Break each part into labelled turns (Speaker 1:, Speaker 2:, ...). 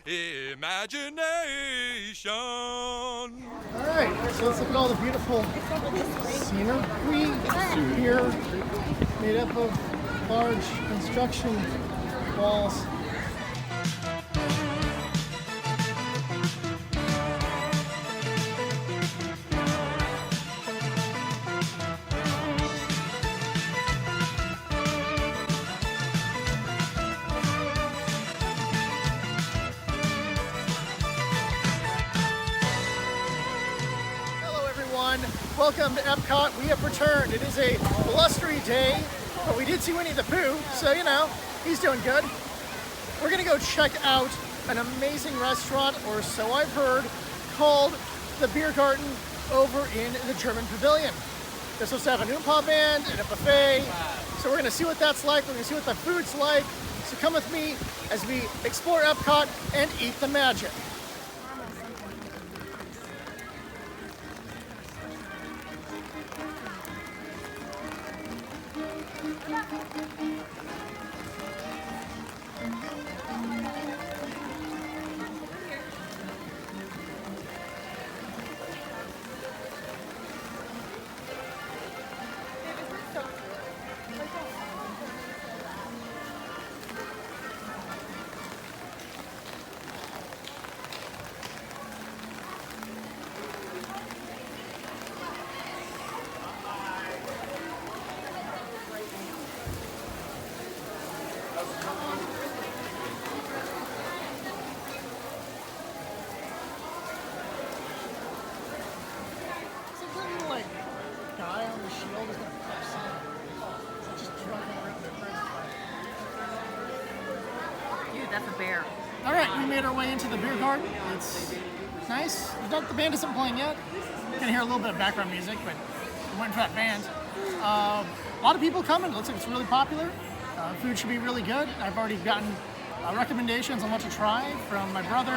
Speaker 1: Imagination.
Speaker 2: All right, so let's look at all the beautiful scenery here, made up of large construction walls. Welcome to Epcot. We have returned. It is a blustery day, but we did see Winnie the Pooh, so you know, he's doing good. We're gonna go check out an amazing restaurant, or so I've heard, called the Biergarten over in the German Pavilion. This will have an oompa band and a buffet, so we're gonna see what that's like. We're gonna see what the food's like. So come with me as we explore Epcot and eat the magic.
Speaker 3: That's a bear.
Speaker 2: All right, we made our way into the Biergarten. It's nice. The band isn't playing yet. You can hear a little bit of background music, but we're waiting for that band. A lot of people coming. It looks like it's really popular. Food should be really good. I've already gotten recommendations on what to try from my brother,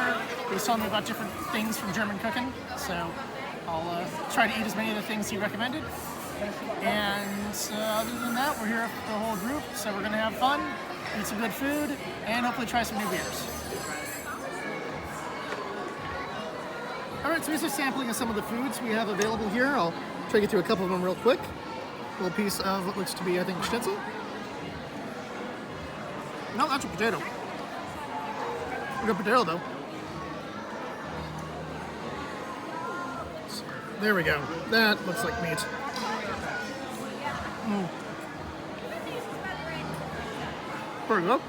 Speaker 2: who's telling me about different things from German cooking. So I'll try to eat as many of the things he recommended. And other than that, we're here with the whole group, so we're going to have fun, eat some good food, and hopefully try some new beers. All right, so here's a sampling of some of the foods we have available here. I'll try to get through a couple of them real quick. A little piece of what looks to be, I think, schnitzel. No, that's a potato. A good potato, though. There we go. That looks like meat. Pretty good.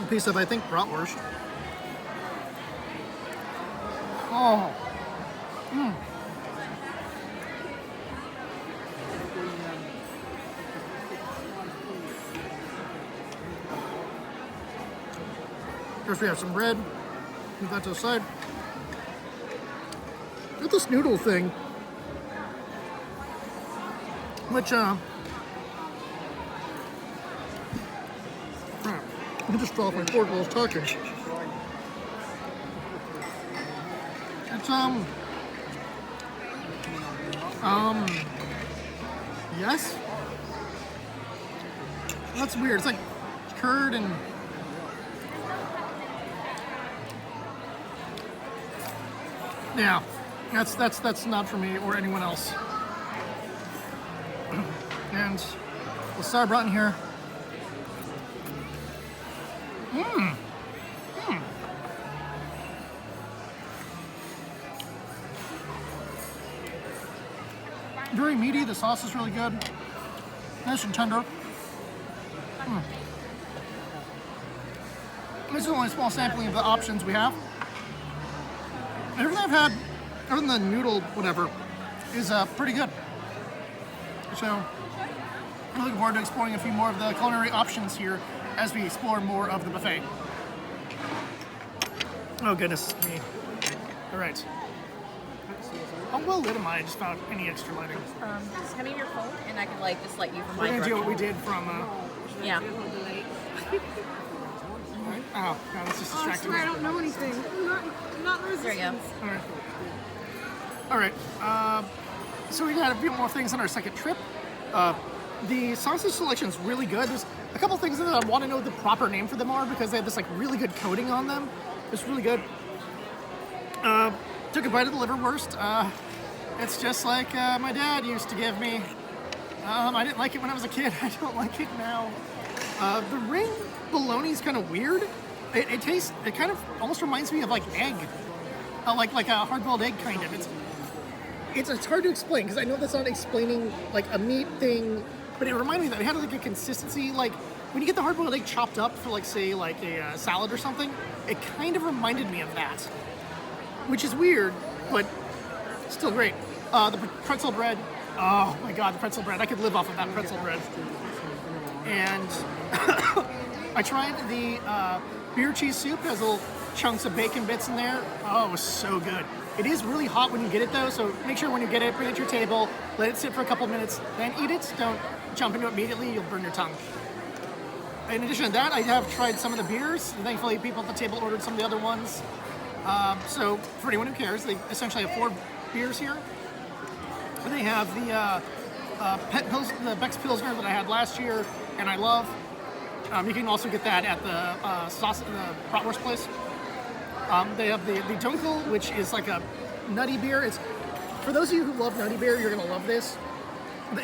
Speaker 2: A piece of, I think, bratwurst. Oh. First we have some bread. Move that to the side. Got this noodle thing, which I just fell off my fork while I was talking. It's yes. That's weird. It's like curd and yeah. That's not for me or anyone else. And the star brought in here. Very meaty. The sauce is really good. Nice and tender. This is only a small sampling of the options we have. Everything I've had, other than the noodle, whatever, is pretty good. So I'm looking forward to exploring a few more of the culinary options here as we explore more of the buffet. Oh goodness me. All right. How well lit am I without any extra lighting?
Speaker 3: Just hand me your phone and I can just light you from
Speaker 2: We're
Speaker 3: my
Speaker 2: gonna do
Speaker 3: direction.
Speaker 2: what we did from
Speaker 3: Yeah.
Speaker 2: oh god, that's just distracting.
Speaker 4: I don't know anything. I'm not resistant.
Speaker 3: There you go.
Speaker 2: All right. So we got a few more things on our second trip. The sausage selection is really good. There's a couple things that I want to know what the proper name for them are because they have this like really good coating on them. It's really good. Took a bite of the liverwurst. It's just like my dad used to give me. I didn't like it when I was a kid. I don't like it now. The ring bologna is kind of weird. It tastes. It kind of almost reminds me of like egg, like a hard-boiled egg kind of. It's hard to explain because I know that's not explaining like a meat thing, but it reminded me that it had like a consistency. Like when you get the hard-boiled egg chopped up for like say like a salad or something, it kind of reminded me of that, which is weird, but still great. The pretzel bread. Oh my god, the pretzel bread. I could live off of that pretzel bread. And I tried the beer cheese soup. It has little chunks of bacon bits in there. Oh, it was so good. It is really hot when you get it though, so make sure when you get it, bring it to your table, let it sit for a couple minutes, then eat it. Don't jump into it immediately, you'll burn your tongue. In addition to that, I have tried some of the beers. Thankfully, people at the table ordered some of the other ones. So for anyone who cares, they essentially have 4 beers here. They have the the Beck's Pilsner that I had last year, and I love. You can also get that at the bratwurst place. They have the Dunkel, which is like a nutty beer. It's for those of you who love nutty beer, you're gonna love this.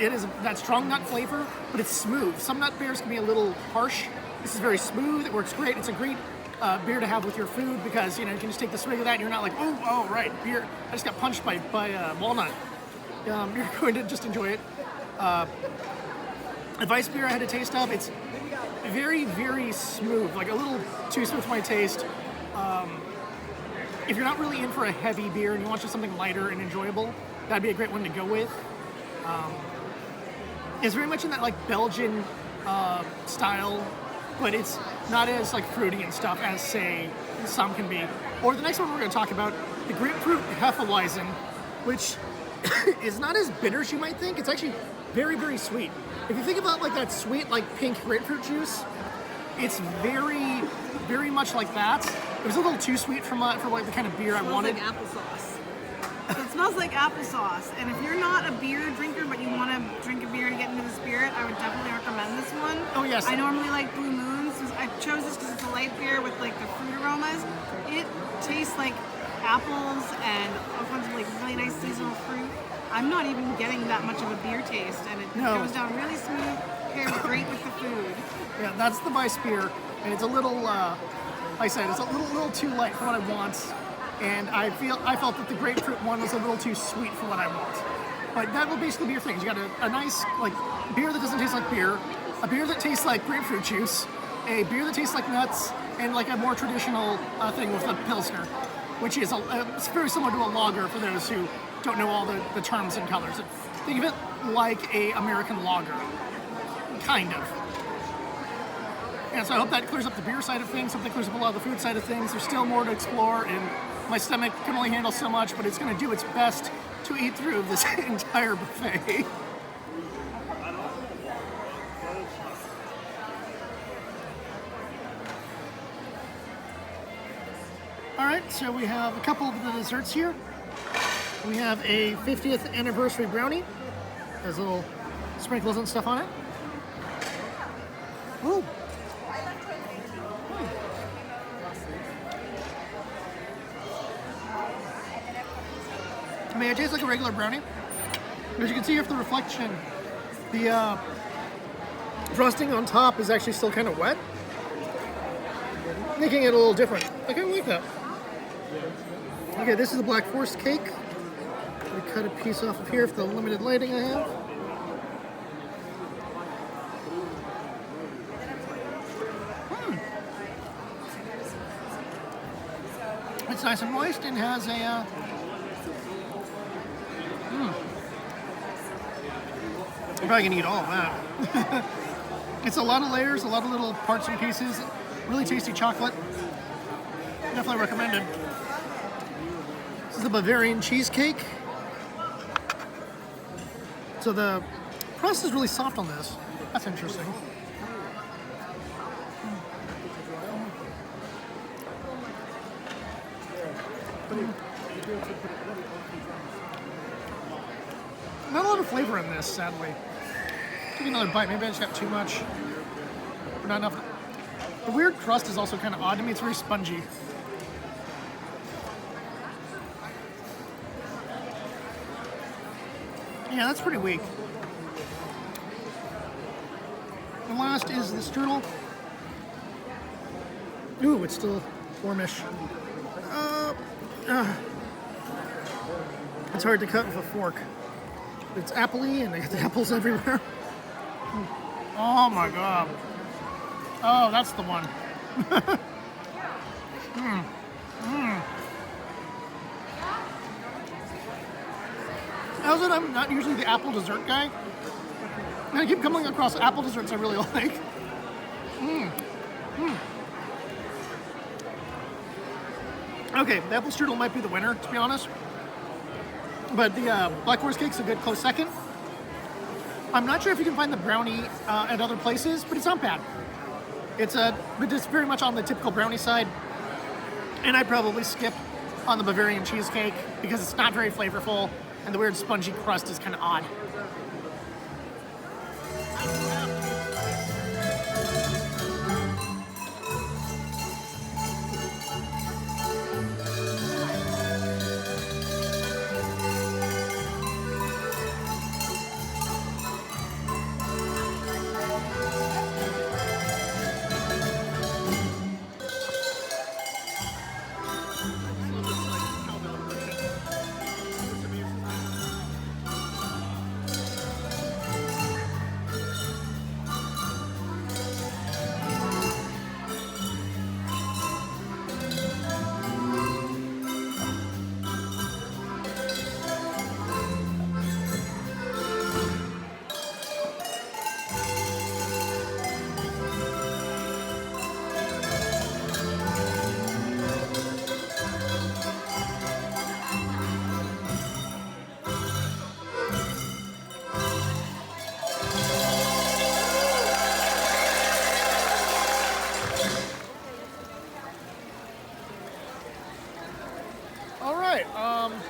Speaker 2: It is that strong nut flavor, but it's smooth. Some nut beers can be a little harsh. This is very smooth. It works great. It's a great beer to have with your food because you can just take the swig of that and you're not like, oh right, beer. I just got punched by walnut. You're going to just enjoy it. The Weiss beer I had a taste of. It's very, very smooth, like a little too smooth for my taste. If you're not really in for a heavy beer and you want just something lighter and enjoyable, that'd be a great one to go with. It's very much in that like Belgian style, but it's not as like fruity and stuff as say some can be. Or the next one we're going to talk about, the grapefruit Hefeweizen, which is not as bitter as you might think. It's actually very, very sweet. If you think about like that sweet like pink grapefruit juice, it's very, very much like that. It was a little too sweet for like the kind of beer I wanted.
Speaker 4: It smells like applesauce. So it smells like applesauce. And if you're not a beer drinker, but you want to drink a beer to get into the spirit, I would definitely recommend this one.
Speaker 2: Oh yes.
Speaker 4: I normally like Blue Moons. I chose this because it's a light beer with like the fruit aromas. It tastes like apples and a bunch of like really nice seasonal fruit. I'm not even getting that much of a beer taste, and it goes down really smooth, pairs great with the food.
Speaker 2: Yeah, that's the Weiss beer, and it's a little, like I said, it's a little too light for what I want, and I felt that the grapefruit one was a little too sweet for what I want. But that will basically be your things. You got a nice like beer that doesn't taste like beer, a beer that tastes like grapefruit juice, a beer that tastes like nuts, and like a more traditional thing with a Pilsner, which is it's very similar to a lager for those who don't know all the terms and colors. Think of it like a American lager, kind of. And so I hope that clears up the beer side of things, hope that clears up a lot of the food side of things. There's still more to explore, and my stomach can only handle so much, but it's going to do its best to eat through this entire buffet. All right, so we have a couple of the desserts here. We have a 50th anniversary brownie. There's little sprinkles and stuff on it. Ooh. I mean, it tastes like a regular brownie. As you can see here from the reflection, the frosting on top is actually still kind of wet, making it a little different. I kind of like that. Okay, this is the Black Forest cake. We cut a piece off of here for the limited lighting I have. It's nice and moist and has a I'm probably gonna eat all of that. It's a lot of layers, a lot of little parts and pieces. Really tasty chocolate. Definitely recommended. This is the Bavarian cheesecake. So the crust is really soft on this. That's interesting. Not a lot of flavor in this, sadly. Take another bite. Maybe I just got too much. Or not enough. The weird crust is also kind of odd to me. It's very spongy. Yeah, that's pretty weak. The last is the strudel. Ooh, it's still warmish. It's hard to cut with a fork. It's appley, and I got the apples everywhere. Oh my god. Oh, that's the one. How's it? I'm not usually the apple dessert guy. And I keep coming across apple desserts I really like. Okay, the apple strudel might be the winner, to be honest. But the black forest cake's a good close second. I'm not sure if you can find the brownie at other places, but it's not bad. But it's very much on the typical brownie side. And I'd probably skip on the Bavarian cheesecake because it's not very flavorful and the weird spongy crust is kind of odd.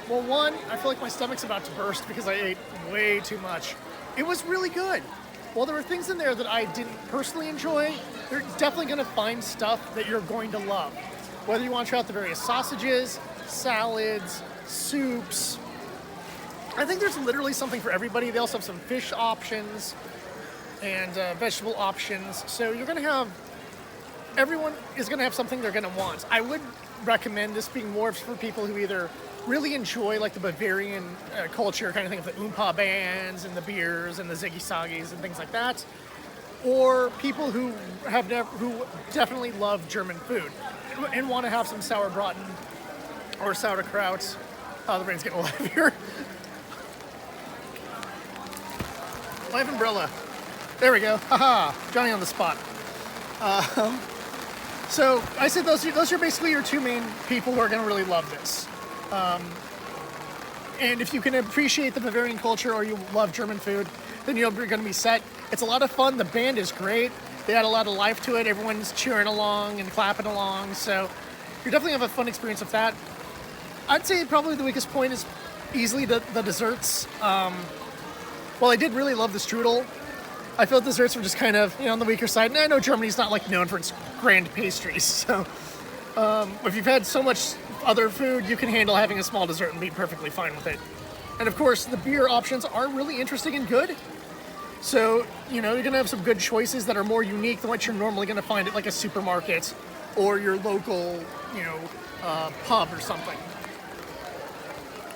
Speaker 2: Well, one, I feel like my stomach's about to burst because I ate way too much. It was really good. While there were things in there that I didn't personally enjoy, you're definitely going to find stuff that you're going to love. Whether you want to try out the various sausages, salads, soups. I think there's literally something for everybody. They also have some fish options and vegetable options. So you're going to have, everyone is going to have something they're going to want. I would recommend this being more for people who either really enjoy like the Bavarian culture, kind of think of the Oompa bands and the beers and the Ziggy Saggies and things like that, or people who who definitely love German food and want to have some sauerbraten or sauerkraut. Oh, the rain's getting a lot heavier. Live umbrella. There we go. Haha, Johnny on the spot. So I said those are basically your two main people who are going to really love this. And if you can appreciate the Bavarian culture or you love German food, then you're going to be set. It's a lot of fun. The band is great. They had a lot of life to it. Everyone's cheering along and clapping along. So you definitely have a fun experience with that. I'd say probably the weakest point is easily the desserts. While I did really love the strudel, I felt desserts were just kind of, on the weaker side. And I know Germany's not like known for its grand pastries. So if you've had so much other food, you can handle having a small dessert and be perfectly fine with it. And of course, the beer options are really interesting and good. So, you're going to have some good choices that are more unique than what you're normally going to find at like a supermarket or your local, pub or something.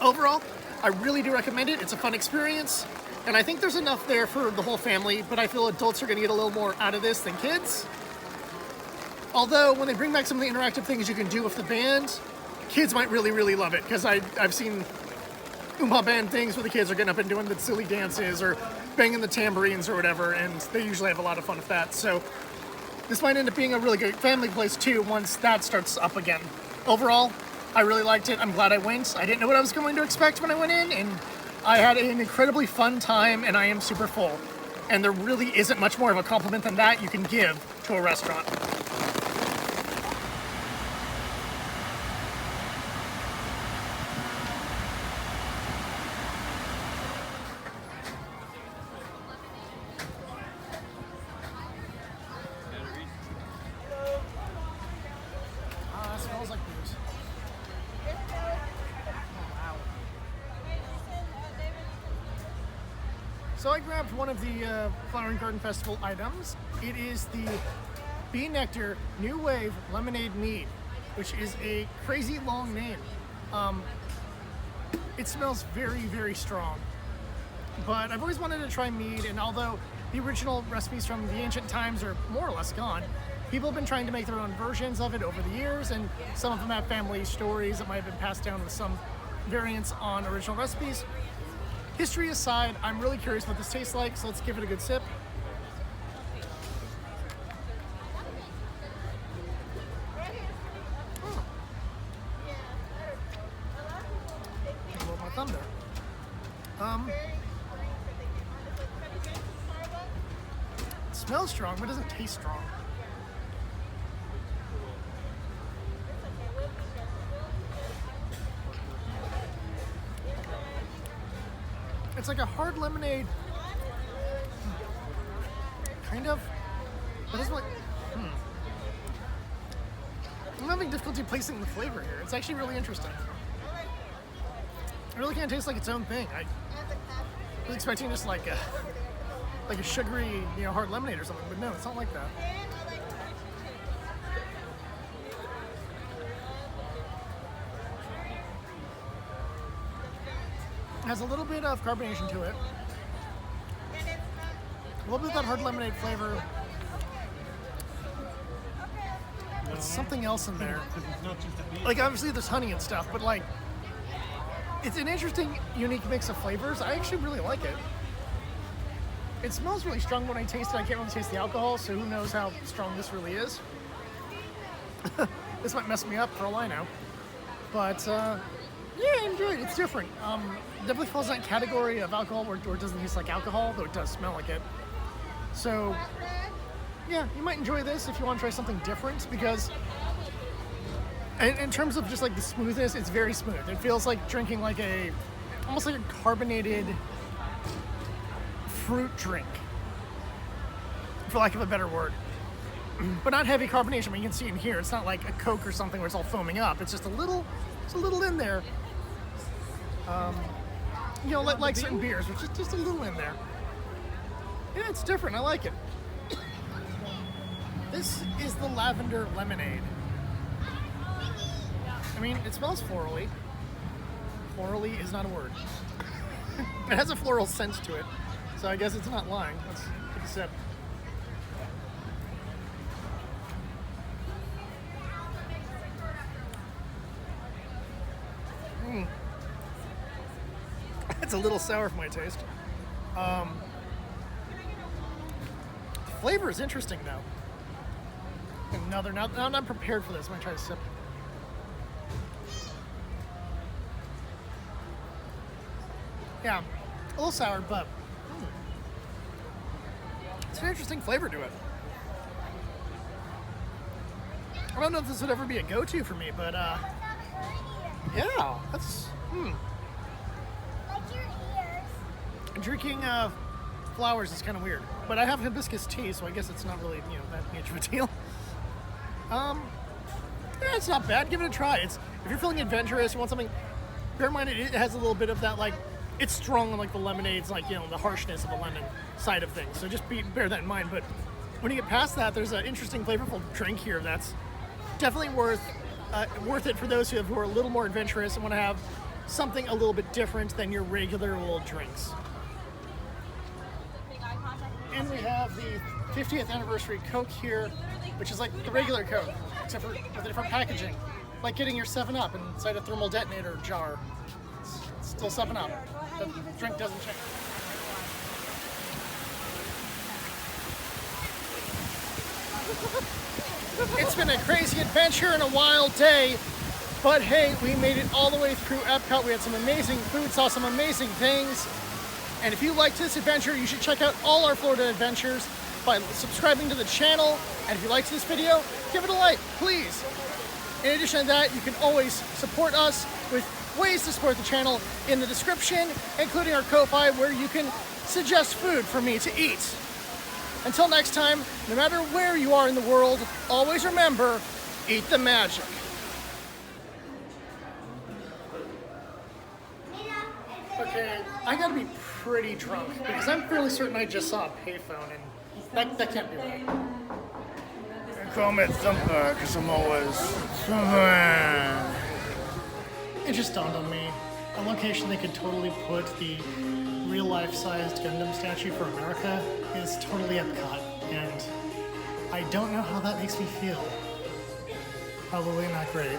Speaker 2: Overall, I really do recommend it. It's a fun experience. And I think there's enough there for the whole family, but I feel adults are going to get a little more out of this than kids. Although, when they bring back some of the interactive things you can do with the band, kids might really, really love it, because I've seen Oompa Band things where the kids are getting up and doing the silly dances or banging the tambourines or whatever, and they usually have a lot of fun with that. So this might end up being a really good family place too once that starts up again. Overall, I really liked it. I'm glad I went. I didn't know what I was going to expect when I went in, and I had an incredibly fun time, and I am super full. And there really isn't much more of a compliment than that you can give to a restaurant. So I grabbed one of the Flower and Garden Festival items. It is the Bee Nectar New Wave Lemonade Mead, which is a crazy long name. It smells very, very strong. But I've always wanted to try mead, and although the original recipes from the ancient times are more or less gone, people have been trying to make their own versions of it over the years, and some of them have family stories that might have been passed down with some variants on original recipes. History aside, I'm really curious what this tastes like, so let's give it a good sip. Hold my thumb there. It smells strong, but it doesn't taste strong. It's like a hard lemonade, kind of, but it's like, I'm having difficulty placing the flavor here. It's actually really interesting. It really kind of tastes like its own thing. I was expecting just like a sugary, hard lemonade or something, but no, it's not like that. It has a little bit of carbonation to it. A little bit of that hard lemonade flavor. There's something else in there. Like obviously there's honey and stuff, but like it's an interesting, unique mix of flavors. I actually really like it. It smells really strong when I taste it. I can't really taste the alcohol, so who knows how strong this really is. This might mess me up for all I know. But yeah, I enjoy it. It's different. Definitely falls in that category of alcohol where it doesn't taste like alcohol, though it does smell like it. So yeah, you might enjoy this if you want to try something different, because in terms of just like the smoothness, it's very smooth. It feels like drinking like almost like a carbonated fruit drink, for lack of a better word. But not heavy carbonation. I mean, you can see in here, it's not like a Coke or something where it's all foaming up. It's just a little in there. Like certain beers, which is just a little in there. Yeah, it's different. I like it. This is the lavender lemonade. I mean, it smells florally. Florally is not a word. It has a floral scent to it, so I guess it's not lying. Let's take a sip. It's a little sour for my taste. The flavor is interesting though. No, I'm not prepared for this. I'm gonna try to sip. Yeah, a little sour, but it's an interesting flavor to it. I don't know if this would ever be a go-to for me, but yeah, that's drinking flowers is kind of weird, but I have hibiscus tea, so I guess it's not really that much of a deal. Yeah, it's not bad. Give it a try. If you're feeling adventurous, you want something. Bear in mind it has a little bit of that, like it's strong on like the lemonades, like the harshness of the lemon side of things. So just bear that in mind. But when you get past that, there's an interesting, flavorful drink here that's definitely worth it for those who are a little more adventurous and want to have something a little bit different than your regular old drinks. And we have the 50th anniversary Coke here, which is like the regular Coke, except for with a different packaging. Like getting your 7-Up inside a thermal detonator jar. It's still 7-Up. The drink doesn't change. It's been a crazy adventure and a wild day, but hey, we made it all the way through Epcot. We had some amazing food, saw some amazing things. And if you liked this adventure, you should check out all our Florida adventures by subscribing to the channel. And if you liked this video, give it a like, please. In addition to that, you can always support us with ways to support the channel in the description, including our Ko-Fi, where you can suggest food for me to eat. Until next time, no matter where you are in the world, always remember, eat the magic. Okay. I gotta be pretty drunk because I'm fairly certain I just saw a payphone and that can't be right.
Speaker 1: Comment somewhere, because I'm always somewhere.
Speaker 2: It just dawned on me. A location they could totally put the real life-sized Gundam statue for America is totally Epcot, and I don't know how that makes me feel. Probably not great.